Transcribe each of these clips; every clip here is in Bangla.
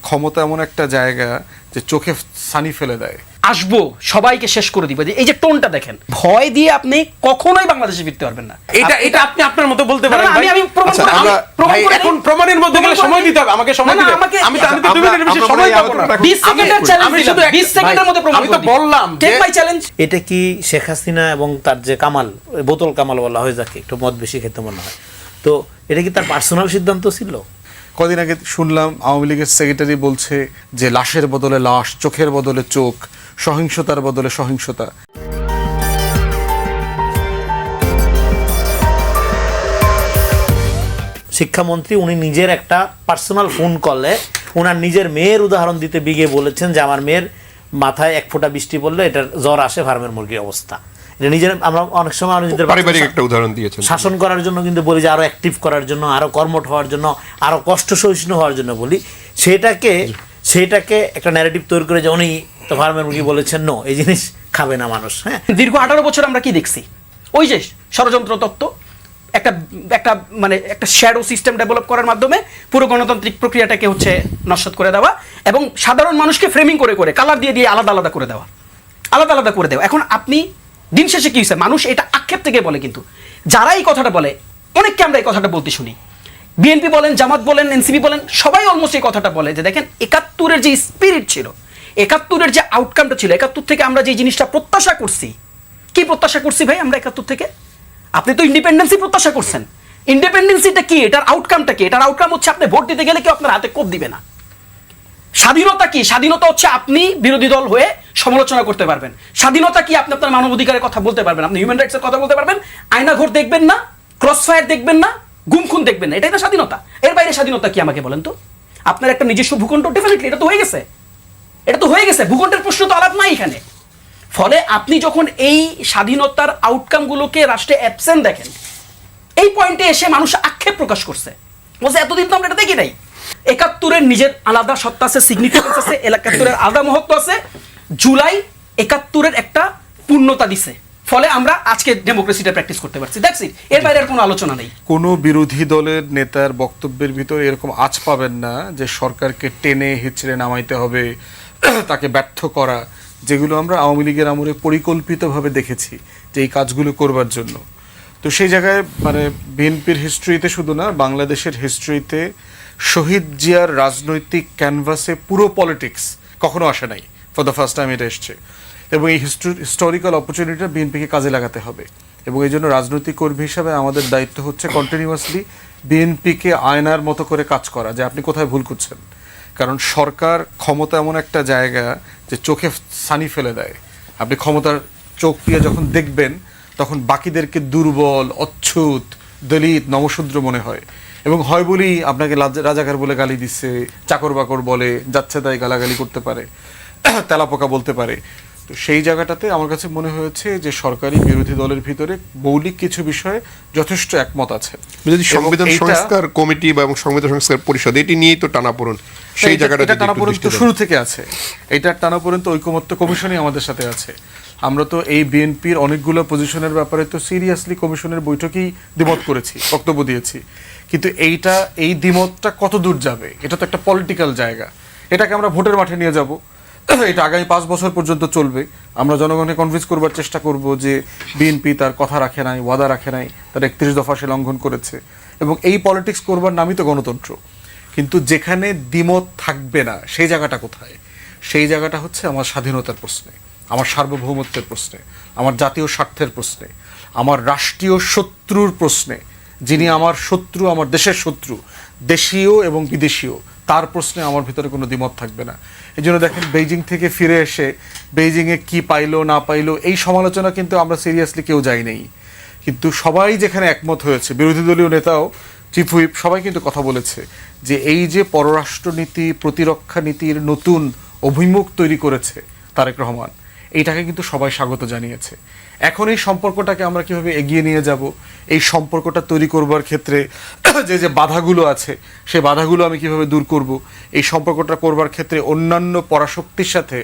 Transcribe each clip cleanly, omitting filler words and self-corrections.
ক্ষমতা এমন একটা জায়গা যে চোখে ছানি ফেলে দেয়। আসবো, সবাইকে শেষ করে দিব। এই যে টোনটা দেখেন, ভয় দিয়ে আপনি কখনোই বাংলাদেশে ফিরতে পারবেন না। এটা আপনি আপনার মতো বলতে পারেন না, ভাই। আমি প্রমাণ আচ্ছা, করে- আমি আমরা- প্রমাণ ভাই, করে এখন দিই। প্রমাণের মধ্যে গেলে সময় দিতে হবে, আমাকে সময় না, না, দিতে আমাকে- আমি তো 2 মিনিটের বেশি আমরা সময় এই পাবো না। আলোচনাটা 20 সেকেন্ডের চ্যালেঞ্জ আমি দিলাম, শুধু 20 সেকেন্ডের মধ্যে প্রমাণ আমি তো করে দিই। বললাম টেক যে- মাই চ্যালেঞ্জ। এটা কি শেখ হাসিনা এবং তার যে কামাল, ওই বোতল কামাল বলা হয় যাকে, একটু মদ বেশি খেতে মনে হয়, তো এটা কি তার পার্সোনাল সিদ্ধান্ত ছিল? কদিন আগে শুনলাম আওয়ামী লীগের সেক্রেটারি বলছে যে লাশের বদলে লাশ, চোখের বদলে চোখ, সহিংসতার বদলে সহিংসতা। শিক্ষামন্ত্রী উনি নিজের একটা পার্সোনাল ফোন কলে ওনার নিজের মেয়ের উদাহরণ দিতে বিগে বলেছেন যে আমার মেয়ের মাথায় 1 ফোঁটা বৃষ্টি পড়লে এটা জ্বর আসে, ফার্মের মুরগির অবস্থা। এটা নিজের, আমরা অনেক সময় নিজেদের পারিবারিক একটা উদাহরণ দিয়েছেন। শাসন করার জন্য কিন্তু বলি যে আরো অ্যাক্টিভ করার জন্য, আরো কর্মঠ হওয়ার জন্য, আরো কষ্ট সহিষ্ণু হওয়ার জন্য বলি। সেটাকে একটা ন্যারেটিভ তৈরি করে যে উনি তো ফার্মের মুরগি বলেছেন, নো, এই জিনিস খাবে না মানুষ। হ্যাঁ, দীর্ঘ 18 বছর আমরা কি দেখছি? ওই যে ষড়যন্ত্র তত্ত্ব, একটা শ্যাডো সিস্টেম ডেভেলপ করার মাধ্যমে পুরো গণতান্ত্রিক প্রক্রিয়াটাকে নস্যাৎ করে দেওয়া এবং সাধারণ মানুষকে ফ্রেমিং করে করে কালার দিয়ে আলাদা আলাদা করে দেওয়া। এখন আপনি দিন শেষে কি হয়েছে, মানুষ এটা আক্ষেপ থেকে বলে, কিন্তু যারা এই কথাটা বলে, অনেককে আমরা এই কথাটা বলতে শুনি, বিএনপি বলেন, জামাত বলেন, এনসিপি বলেন, সবাই অলমোস্ট এই কথাটা বলে যে দেখেন 71-এর যে স্পিরিট ছিল, 71-এর যে আউটকামটা ছিল, 71 থেকে আমরা যে জিনিসটা প্রত্যাশা করছি, কি প্রত্যাশা করছি ভাই আমরা 71 থেকে? আপনি তো ইন্ডিপেন্ডেন্সি প্রত্যাশা করছেন। ইন্ডিপেন্ডেন্সিটা কি? এটার আউটকামটা কি? এটার আউটকাম হচ্ছে আপনি ভোট দিতে গেলে কেউ আপনার হাতে কোপ দিবে না। স্বাধীনতা কি? স্বাধীনতা হচ্ছে আপনি বিরোধী দল হয়ে সমালোচনা করতে পারবেন। স্বাধীনতা কি? আপনি আপনার মানবাধিকারের কথা বলতে পারবেন, আপনি হিউম্যান রাইটসের কথা বলতে পারবেন, আয়নাঘর দেখবেন না, ক্রস ফায়ার দেখবেন না, গুমখুন দেখবেন না। এটাই তো স্বাধীনতা। এর বাইরে স্বাধীনতা কি আমাকে বলেন তো? আপনার একটা নিজস্ব ভূখণ্ড, ডেফিনেটলি এটা তো হয়ে গেছে, ভূখণ্ডের প্রশ্ন তো আলাপ নাই এখানে। ফলে আপনি যখন এই স্বাধীনতার আউটকামগুলোকে রাষ্ট্রে অ্যাবসেন্ট দেখেন, এই পয়েন্টে এসে মানুষ আক্ষেপ প্রকাশ করছে, বলছে এতদিন তো আমরা এটা দেখি নাই। 71-এর নিজের আলাদা সত্তা আছে, সিগনিফিকেন্স আছে, 71-এর আলাদা মহত্ব আছে। জুলাই 71-এর একটা পূর্ণতা দিছে, ফলে আমরা আজকে ডেমোক্রেসিটা প্র্যাকটিস করতে পারছি। দ্যাটস ইট, এর বাইরে আর কোনো আলোচনা নেই। কোনো বিরোধী দলের নেতার বক্তব্যের ভিতরে এরকম আঁচ পাবেন না যে সরকারকে টেনে হিচড়ে নামাইতে হবে, তাকে ব্যর্থ করা, যেগুলো আমরা আওয়ামী লীগের আমলে পরিকল্পিতভাবে দেখেছি যে এই কাজগুলো করবার জন্য। তো সেই জায়গায় বিএনপির হিস্ট্রিতে শুধু না, বাংলাদেশের হিস্ট্রিতে শহীদ জিয়ার রাজনৈতিক ক্যানভাসে পুরো পলিটিক্স কখনো আসে নাই, ফর দ্য ফার্স্ট টাইম এটা এসছে। এবং এই হিস্টোরিক্যাল অপরচুনিটিটা বিএনপিকে কাজে লাগাতে হবে। এবং এই জন্য রাজনৈতিক কর্মী হিসাবে আমাদের দায়িত্ব হচ্ছে কন্টিনিউয়াসলি বিএনপিকে আয়নার মতো করে কাজ করা, যে আপনি কোথায় ভুল করছেন। কারণ সরকার ক্ষমতা এমন একটা জায়গা যে চোখে ছানি ফেলে দেয়। আপনি ক্ষমতার চোখ দিয়ে যখন দেখবেন, তখন বাকিদেরকে দুর্বল, অচ্ছুত, দলিত, নমশূদ্র মনে হয়। এবং হয় বলেই আপনাকে রাজাকার বলে গালি দিচ্ছে, চাকর বাকর বলে, যাচ্ছে তাই গালাগালি করতে পারে, তেলাপোকা বলতে পারে। তো সেই জায়গাটাতে আমার কাছে মনে হয়েছে যে সরকারি বিরোধী দলের ভিতরে মৌলিক কিছু বিষয়ে যথেষ্ট একমত আছে। যদি সংবিধান সংস্কার কমিটি বা সংবিধান সংস্কার পরিষদ এটি নিয়েই তো টানাপোড়েন, সেই জায়গাটা টানাপোড়েন তো শুরু থেকে আছে। এইটার টানাপোড়েন তো ঐকমত্য কমিশনই আমাদের সাথে আছে। আমরা তো এই বিএনপির অনেকগুলো পজিশনের ব্যাপারে তো সিরিয়াসলি কমিশনের বৈঠকেই দ্বিমত করেছি, বক্তব্য দিয়েছি। কিন্তু এই দ্বিমতটা কত দূর যাবে? এটা তো একটা পলিটিক্যাল জায়গা। এটাকে আমরা ভোটের মাঠে নিয়ে যাব, এটা আগামী 5 বছর পর্যন্ত চলবে। আমরা জনগণকে কনভিন্স করবার চেষ্টা করব যে বিএনপি তার কথা রাখে নাই, ওয়াদা রাখে নাই, তার 31 দফা সে লঙ্ঘন করেছে। এবং এই পলিটিক্স করবার নামই তো গণতন্ত্র। কিন্তু যেখানে দ্বিমত থাকবে না, সেই জায়গাটা কোথায়? সেই জায়গাটা হচ্ছে আমার স্বাধীনতার প্রশ্নে, আমার সার্বভৌমত্বের প্রশ্নে, আমার জাতীয় স্বার্থের প্রশ্নে, আমার রাষ্ট্রীয় শত্রুর প্রশ্নে। যিনি আমার শত্রু, আমার দেশের শত্রু, দেশীয় এবং বিদেশীয়, তার প্রশ্নে আমার ভিতরে কোনো দ্বিমত থাকবে না। এই জন্য দেখেন, বেইজিং থেকে ফিরে এসে বেইজিংয়ে কি পাইলো না পাইলো এই সমালোচনা কিন্তু আমরা সিরিয়াসলি কেউ যাই নেই। কিন্তু সবাই যেখানে একমত হয়েছে, বিরোধী দলীয় নেতাও, চিফ হুইপ, সবাই কিন্তু কথা বলেছে যে এই যে পররাষ্ট্রনীতি, প্রতিরক্ষা নীতির নতুন অভিমুখ তৈরি করেছে তারেক রহমান, এইটাকে কিন্তু সবাই স্বাগত জানিয়েছে। এখন এই সম্পর্কটাকে আমরা কিভাবে এগিয়ে নিয়ে যাব, এই সম্পর্কটা তৈরি করবার ক্ষেত্রে যে যে বাধাগুলো আছে সেই বাধাগুলো আমি কিভাবে দূর করব, এই সম্পর্কটা করবার ক্ষেত্রে অন্যান্য পরাশক্তির সাথে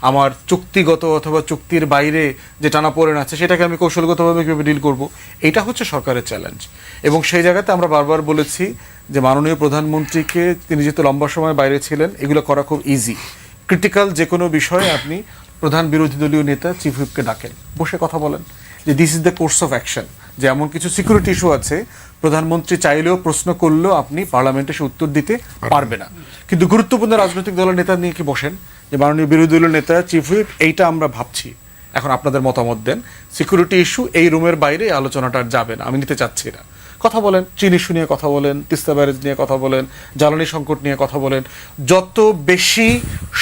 আমার চুক্তিগত অথবা চুক্তির বাইরে যে টানাপোড়েন আছে সেটাকে আমি কৌশলগতভাবে কীভাবে ডিল করব, এটা হচ্ছে সরকারের চ্যালেঞ্জ। এবং সেই জায়গাতে আমরা বারবার বলেছি যে মাননীয় প্রধানমন্ত্রীকে, তিনি যেহেতু লম্বা সময় বাইরে ছিলেন, এগুলো করা খুব ইজি। ক্রিটিক্যাল যে কোনো বিষয়ে আপনি প্রধান বিরোধী দলীয় নেতা চিফ হুইপকে ডাকেন, বসে কথা বলেন যে this is the course of action, যে এমন কিছু সিকিউরিটি ইস্যু আছে প্রধানমন্ত্রী চাইলেও প্রশ্ন করলেও আপনি পার্লামেন্টে সে উত্তর দিতে পারবে না। কিন্তু গুরুত্বপূর্ণ রাজনৈতিক দলের নেতা নিয়ে কি বসেন যে মাননীয় বিরোধী দলীয় নেতা চিফ হুইপ, এইটা আমরা ভাবছি, এখন আপনাদের মতামত দেন, সিকিউরিটি ইস্যু এই রুমের বাইরে এই আলোচনাটা আর যাবে না, আমি নিতে চাচ্ছি না। কথা বলেন, চীন ইস্যু নিয়ে কথা বলেন, তিস্তা ব্যারেজ নিয়ে কথা বলেন, জ্বালানি সংকট নিয়ে কথা বলেন। যত বেশি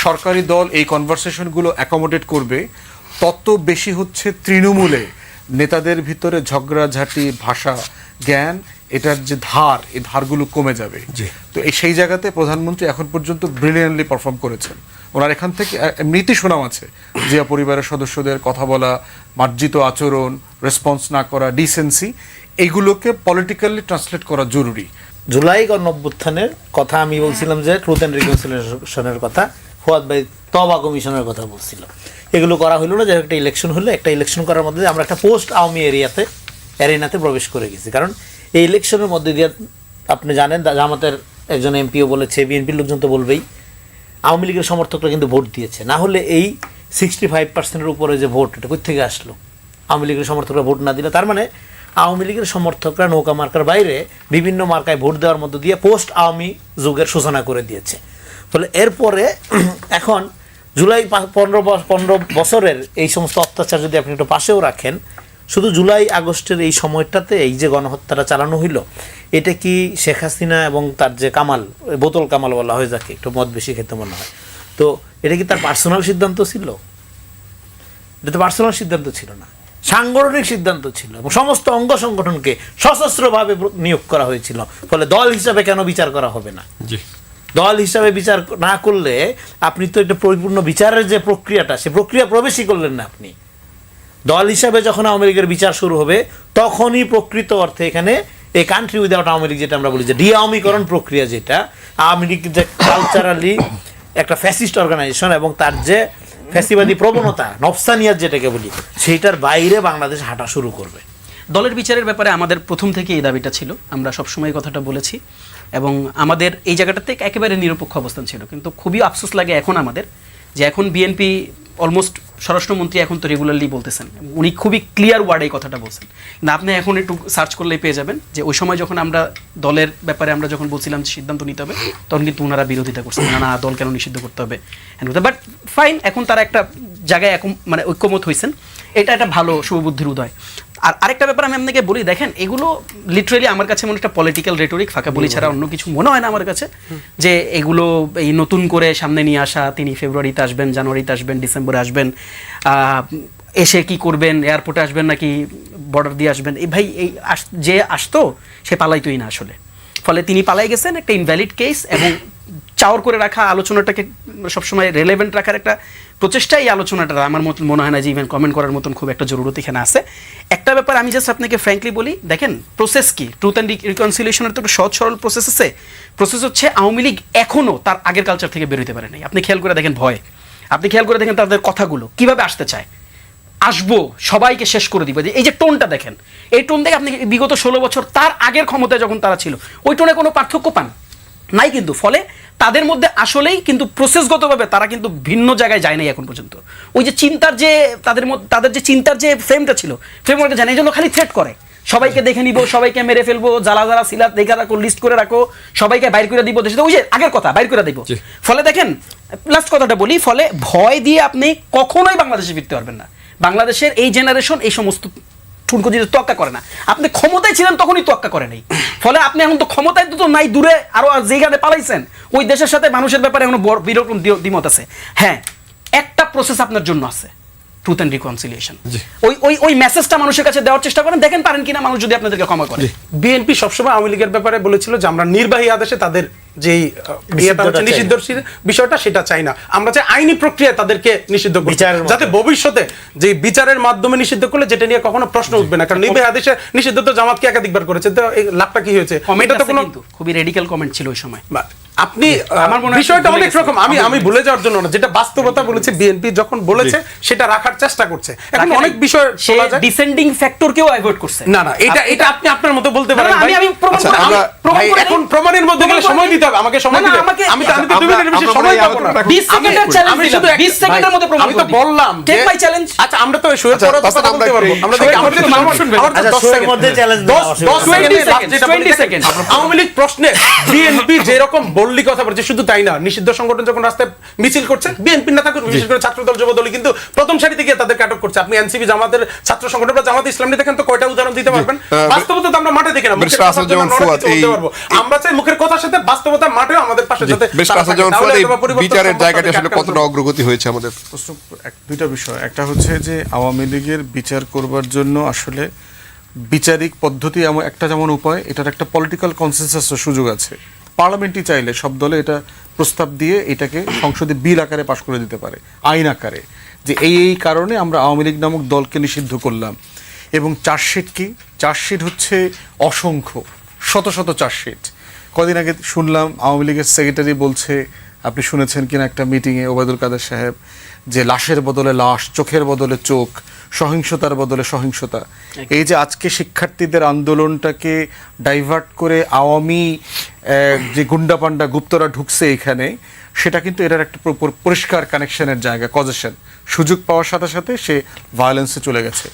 সরকারি দল এই কনভারসেশনগুলো অ্যাকোমোডেট করবে, তত বেশি হচ্ছে তৃণমূলে নেতাদের ভিতরে ঝগড়াঝাটি, ভাষা জ্ঞান, এটার যে ধার, এই ধারগুলো কমে যাবে। তো সেই জায়গাতে প্রধানমন্ত্রী এখন পর্যন্ত ব্রিলিয়ান্টলি পারফর্ম করেছেন। ওনার এখান থেকে এমনিতে সুনাম আছে, জিয়া পরিবারের সদস্যদের কথা বলা, মার্জিত আচরণ, রেসপন্স না করা, ডিসেন্সি, এইগুলোকে পলিটিক্যালি ট্রান্সলেট করা জরুরি। জুলাই গণঅভ্যুত্থানের কথা আমি বলছিলাম, যে ট্রুথ অ্যান্ড রিকনসিলিয়েশনের কথা, ফুয়াদ ভাই তবা কমিশনের কথা বলছিল। এগুলো করা হলো না, যে একটা ইলেকশন হলো, একটা ইলেকশন করার মধ্যে দিয়ে আমরা একটা পোস্ট আওয়ামী এরিনাতে প্রবেশ করে গেছি। কারণ এই ইলেকশনের মধ্যে দিয়ে আপনি জানেন, জামাতের একজন এমপিও বলেছে, বিএনপির লোকজন তো বলবেই, আওয়ামী লীগের সমর্থকরা কিন্তু ভোট দিয়েছে। না হলে এই 65%-এর উপরে যে ভোট, এটা কোথা থেকে আসলো? আওয়ামী লীগের সমর্থকরা ভোট না দিলে, তার মানে আওয়ামী লীগের সমর্থকরা নৌকা মার্কার বাইরে বিভিন্ন মার্কায় ভোট দেওয়ার মধ্য দিয়ে পোস্ট আওয়ামী যুগের সূচনা করে দিয়েছে। ফলে এরপরে এখন জুলাই 15 বছরের এই সমস্ত অত্যাচার যদি আপনি একটু পাশেও রাখেন, শুধু জুলাই আগস্টের এই সময়টাতে এই যে গণহত্যাটা চালানো হইল, এটা কি শেখ হাসিনা এবং তার যে কামাল, বোতল কামাল বলা হয় যাকে, একটু মদ বেশি খেতে মনে হয়, তো এটা কি তার পার্সোনাল সিদ্ধান্ত ছিল? এটা তো পার্সোনাল সিদ্ধান্ত ছিল না, সাংগঠনিক সিদ্ধান্ত ছিল, এবং সমস্ত অঙ্গ সংগঠনকে সশস্ত্রভাবে নিয়োগ করা হয়েছিল। ফলে দল হিসাবে কেন বিচার করা হবে না? দল হিসাবে বিচার না করলে আপনি তো এটা পরিপূর্ণ বিচারের যে প্রক্রিয়াটা, সে প্রক্রিয়া প্রবেশই করলেন না আপনি। দল হিসাবে যখন আওয়ামী লীগের বিচার শুরু হবে, তখনই প্রকৃত অর্থে এখানে এই কান্ট্রি উইদাউট আওয়ামী লীগ, যেটা আমরা বলি যে ডিআওয়ামীকরণ প্রক্রিয়া, যেটা আওয়ামী লীগ যে কালচারালি একটা ফ্যাসিস্ট অর্গানাইজেশন এবং তার যে ফ্যাসিবাদী প্রবণতা, নফসানিয়াত যেটাকে বলি, সেইটার বাইরে বাংলাদেশ হাঁটা শুরু করবে। দলের বিচারের ব্যাপারে আমাদের প্রথম থেকে এই দাবিটা ছিল, আমরা সবসময় কথাটা বলেছি, এবং আমাদের এই জায়গাটাতে একেবারে নিরপেক্ষ অবস্থান ছিল। কিন্তু খুবই আফসোস লাগে এখন আমাদের, যে এখন বিএনপি অলমোস্ট স্বরাষ্ট্রমন্ত্রী এখন তো রেগুলারলি বলতেছেন, উনি খুবই ক্লিয়ার ওয়ার্ডে এই কথাটা বলছেন। না, আপনি এখন একটু সার্চ করলেই পেয়ে যাবেন যে ওই সময় যখন আমরা দলের ব্যাপারে আমরা যখন বলছিলাম যে সিদ্ধান্ত নিতে হবে, তখন কিন্তু ওনারা বিরোধিতা করছেন, না দল কেন নিষিদ্ধ করতে হবে। বাট ফাইন, এখন তারা একটা জায়গায় মানে ঐক্যমত হয়েছেন, এটা একটা ভালো শুভবুদ্ধির উদয়। আর আরেকটা ব্যাপার আমি আপনাকে বলি, দেখেন এগুলো লিটারেলি আমার কাছে মনে একটা পলিটিক্যাল রেটোরিক, ফাঁকা বলি ছাড়া অন্য কিছু মনে হয় না আমার কাছে, যে এগুলো এই নতুন করে সামনে নিয়ে আসা, তিনি ফেব্রুয়ারিতে আসবেন, জানুয়ারিতে আসবেন, ডিসেম্বরে আসবেন, এসে কি করবেন, এয়ারপোর্টে আসবেন নাকি বর্ডার দিয়ে আসবেন, এই ভাই এই যে আসতো সে পালাইতোই না আসলে। ফলে তিনি পালাই গেছেন, একটা ইনভ্যালিড কেস, এবং চাওর করে রাখা আলোচনাটাকে সবসময় রেলেভেন্ট রাখার একটা প্রচেষ্টা, এই আলোচনাটা আমার মনে হয় না যে ইভেন কমেন্ট করার মতন খুব একটা জরুরত এখানে আছে। একটা ব্যাপার আমি জাস্ট আপনাকে ফ্র্যাঙ্কলি বলি, দেখেন প্রসেস কি, ট্রুথ অ্যান্ড রিকনসিলিয়েশনের তো একটা সহজ সরল প্রসেস আছে। প্রসেস হচ্ছে আওয়ামী লীগ এখনও তার আগের কালচার থেকে বেরোতে পারে নাই। আপনি খেয়াল করে দেখেন ভয়, আপনি খেয়াল করে দেখেন তাদের কথাগুলো কীভাবে আসতে চায়, আসবো সবাইকে শেষ করে দিব, এই যে টোনটা দেখেন, এই টোন দেখে আপনি বিগত 16 বছর তার আগের ক্ষমতায় যখন তারা ছিল, ওই টোনে কোনো পার্থক্য পান নাই কিন্তু। ফলে তাদের মধ্যে আসলেই কিন্তু প্রসেসগতভাবে তারা কিন্তু ভিন্ন জায়গায় যায় নাই এখন পর্যন্ত। ওই যে চিন্তার যে তাদের যে চিন্তার যে ফ্রেমটা ছিল, ফ্রেমওয়ার্কটা জানে, এই জন্য খালি থ্রেট করে, সবাইকে দেখে নিব, সবাইকে মেরে ফেলবো, জ্বালা জ্বালা সিলাত দেখে রাখো, লিস্ট করে রাখো, সবাইকে বাইর করে দিব দেশে, ওই যে আগের কথা বাইর করে দিব। ফলে দেখেন, লাস্ট কথাটা বলি, ফলে ভয় দিয়ে আপনি কখনোই বাংলাদেশে ফিরতে পারবেন না। বাংলাদেশের এই জেনারেশন এই সমস্ত ঠুনকো তোয়াক্কা করে না। আপনি ক্ষমতায় ছিলেন তখনই তোয়াক্কা করে নাই, ফলে আপনি এখন তো ক্ষমতায় তো নাই, দূরে আরো যেখানে পালাইছেন, ওই দেশের সাথে মানুষের ব্যাপারে এখনো বিরকম দ্বিমত আছে। হ্যাঁ, একটা প্রসেস আপনার জন্য আছে, ট্রুথ অ্যান্ড রিকনসিলিয়েশন। ওই মেসেজটা মানুষের কাছে দেওয়ার চেষ্টা করেন, দেখেন পারেন কিনা মানুষ যদি আপনাদেরকে ক্ষমা করে। বিএনপি সবসময় আওয়ামী লীগের ব্যাপারে বলেছিল যে আমরা নির্বাহী আদেশে তাদের যে নিষিদ্ধটা চাই। নিষিদ্ধ বিষয়টা সেটা চাই না, আমরা চাই আইনি প্রক্রিয়ায় তাদেরকে নিষিদ্ধ করতে, বিচারের মাধ্যমে। যাতে ভবিষ্যতে যে বিচারের মাধ্যমে নিষিদ্ধ করলে যেটা নিয়ে কখনো প্রশ্ন উঠবে না, কারণ নিবে আদেশে নিষিদ্ধ তো জামাতকে একাধিকবার করেছে, তো এই লাভটা কি হয়েছে? কমেন্ট এটা তো কোনো কিন্তু খুবই রেডিক্যাল কমেন্ট ছিল ওই সময়। আপনি আমার মনে হয় বিষয়টা ভুলে অনেক গেছে। রকম, আমি ভুলে যাওয়ার জন্য না, যেটা বাস্তবতা বলেছে বিএনপি যখন বলেছে সেটা রাখার চেষ্টা করছে। এখন অনেক বিষয় সে তোলা যায়। ডিসেন্ডিং ফ্যাক্টরকেও অ্যাভয়েড করছে। না না, এটা আপনি আপনার মতো বলতে না, পারেন না, ভাই। আমি প্রমাণ আচ্ছা, করে- আমি আমরা- প্রমাণ ভাই, করে এখন দিই। প্রমাণের মধ্যে গেলে প্রমাণ সময় করে দিতে হবে, আমাকে সময় না, না, দিতে হবে। আমাকে- আমি তো 2 আমরা- মিনিটের বেশি আমরা সময় এই পাবো না। আলোচনাটা 20 সেকেন্ডের চ্যালেঞ্জ আমি দিলাম, শুধু 20 সেকেন্ডের মধ্যে প্রমাণ আমি তো করে দিই। বললাম Take যে- my challenge। আচ্ছা, আমরা তো শোয়ের আচ্ছা, পরে তো তাছাড়া কথা বলতে আমরা পারবো। একটু- আমরা শোয়ের দেখি, আমাদের পরে তো মানুষ সময়- শুনবে। আমার তো আচ্ছা, 10 শোয়ের সেকেন্ড। মধ্যে challenge দিলাম, 10 অসুবিধা নেই। সেকেন্ডে 20 লাস্ট seconds, যেটা বলি 20 দেখেন, seconds। আওয়ামী লীগ প্রশ্নে বিএনপি যেরকম বললি কথা বলছে, শুধু তাই না, নিষিদ্ধ সংগঠন যখন রাস্তায় মিছিল করছে, বিএনপি নেতা কর্মী, বিশেষ করে ছাত্রদল যুবদল কিন্তু প্রথম সারিতে গিয়ে তাদেরকে আটক করছে। আপনি এনসিপি জামাতের ছাত্র সংগঠন বা জামাত ইসলামী দেখেন তো, কয়টা উদাহরণ দিতে পারবেন? বাস্তবতা তো আমরা মাঠে দেখি না, মুখের ব্যারিস্টার কথার আসাদ জন্য জামান আমরা অনেক ফুয়াদ কিছু বলতে এই- পারবো। আমরা চাই মুখের কথার সাথে বাস্তবতা মাঠেও আমাদের পাশে যাতে বেশ তারা আসাদ থাকে। যেমন তাহলে এই হয়তোবা পরিবর্তন বিচারের সম্ভব, জায়গাটি তাদেরকে আসলে আটকানো কতটা অগ্রগতি হয়েছে আমাদের? দুইটা বিষয়, একটা হচ্ছে যে আওয়ামী লীগের বিচার করবার জন্য আসলে বিচারিক পদ্ধতি এমন একটা যেমন উপায়, এটার একটা পলিটিক্যাল কনসেনসাসের সুযোগ আছে। পার্লামেন্টই চাইলে সব দলে এটা প্রস্তাব দিয়ে এটাকে সংসদে বিল আকারে পাশ করে দিতে পারে, আইন আকারে, যে এই কারণে আমরা আওয়ামী লীগ নামক দলকে নিষিদ্ধ করলাম। এবং চার্জশিট কি? চার্জশিট হচ্ছে অসংখ্য, শত শত চার্জশিট। কদিন আগে শুনলাম আওয়ামী লীগের সেক্রেটারি বলছে, আপনি শুনেছেন কিনা একটা মিটিংয়ে, ওবায়দুল কাদের সাহেব, যে লাশের বদলে লাশ, চোখের বদলে চোখ, সহিংসতার বদলে সহিংসতা। এই যে আজকে শিক্ষার্থীদের আন্দোলনটাকে ডাইভার্ট করে আওয়ামী যে গুন্ডা পান্ডা গুপ্তরা ঢুকছে এখানে, সেটা কিন্তু এটার একটা পরিষ্কার কানেকশনের জায়গা, কজেশন। সুযোগ পাওয়ার সাথে সাথে সে ভায়োলেন্সে চলে গেছে।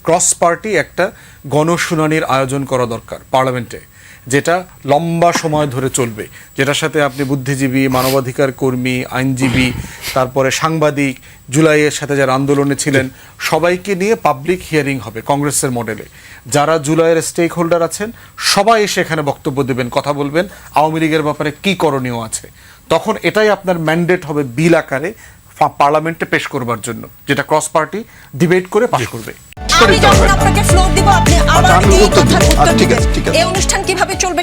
ক্রস পার্টি একটা গণশুনানির আয়োজন করা দরকার পার্লামেন্টে, যেটা লম্বা সময় ধরে চলবে, যেটার সাথে আপনি বুদ্ধিজীবী, মানবাধিকার কর্মী, আইনজীবী, তারপরে সাংবাদিক, জুলাইয়ের সাথে যারা আন্দোলনে ছিলেন, সবাইকে নিয়ে পাবলিক হিয়ারিং হবে কংগ্রেসের মডেলে। যারা জুলাইয়ের স্টেক হোল্ডার আছেন সবাই এসে এখানে বক্তব্য দেবেন, কথা বলবেন আওয়ামী লীগের ব্যাপারে কী করণীয় আছে। তখন এটাই আপনার ম্যান্ডেট হবে বিল আকারে পার্লামেন্টে পেশ করবার জন্য, যেটা ক্রস পার্টি ডিবেট করে পাশ করবে। আমি যখন আপনাকে ফ্লোর দিব, আপনি আমার আমি এই উত্তর দিব। কথার উত্তর ঠিক আছে, দিবেন। ঠিক আছে। এই অনুষ্ঠান কিভাবে চলবে